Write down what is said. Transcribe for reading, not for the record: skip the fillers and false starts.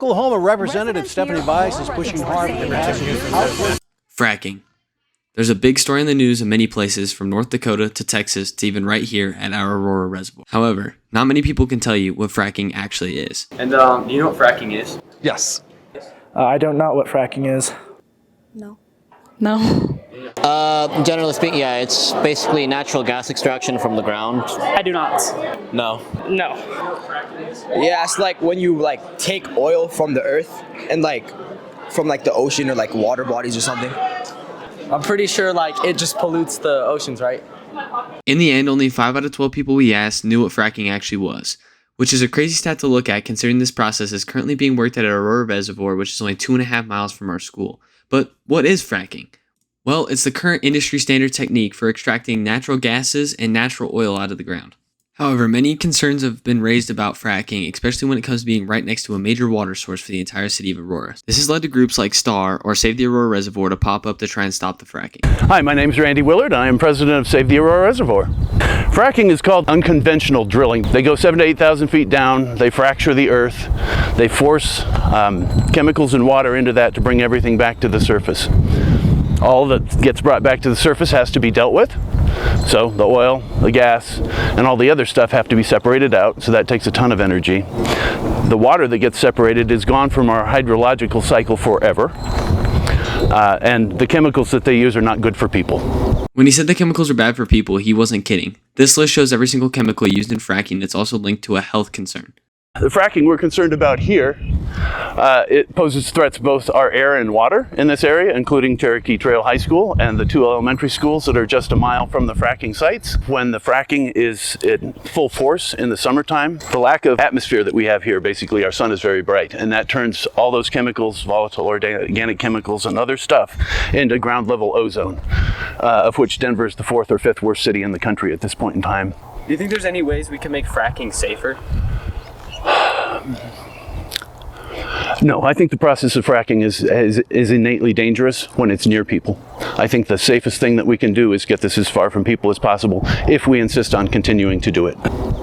Oklahoma Representative Stephanie Bice is pushing hard for the Fracking. There's a big story in the news in many places, from North Dakota to Texas to even right here at our Aurora Reservoir. However, not many people can tell you what fracking actually is. And do you know what fracking is? Yes. I don't know what fracking is. No. Generally speaking, yeah, it's basically natural gas extraction from the ground. I do not. No. No. Yeah, it's like when you like take oil from the earth and like from like the ocean or like water bodies or something. I'm pretty sure like it just pollutes the oceans, right? In the end, only 5 out of 12 people we asked knew what fracking actually was, which is a crazy stat to look at considering this process is currently being worked at Aurora Reservoir, which is only 2.5 miles from our school. But what is fracking? Well, it's the current industry standard technique for extracting natural gases and natural oil out of the ground. However, many concerns have been raised about fracking, especially when it comes to being right next to a major water source for the entire city of Aurora. This has led to groups like STAR or Save the Aurora Reservoir to pop up to try and stop the fracking. Hi, my name is Randy Willard. I am president of Save the Aurora Reservoir. Fracking is called unconventional drilling. They go 7,000 to 8,000 feet down, they fracture the earth, they force chemicals and water into that to bring everything back to the surface. All that gets brought back to the surface has to be dealt with. So the oil, the gas, and all the other stuff have to be separated out, so that takes a ton of energy. The water that gets separated is gone from our hydrological cycle forever, and the chemicals that they use are not good for people. When he said the chemicals are bad for people, he wasn't kidding. This list shows every single chemical used in fracking. It's also linked to a health concern. The fracking we're concerned about here, it poses threats both our air and water in this area, including Cherokee Trail High School and the 2 elementary schools that are just a mile from the fracking sites. When the fracking is in full force in the summertime, the lack of atmosphere that we have here, basically our sun is very bright, and that turns all those chemicals, volatile organic chemicals and other stuff, into ground level ozone, of which Denver is the 4th or 5th worst city in the country at this point in time. Do you think there's any ways we can make fracking safer? No, I think the process of fracking is innately dangerous when it's near people. I think the safest thing that we can do is get this as far from people as possible if we insist on continuing to do it.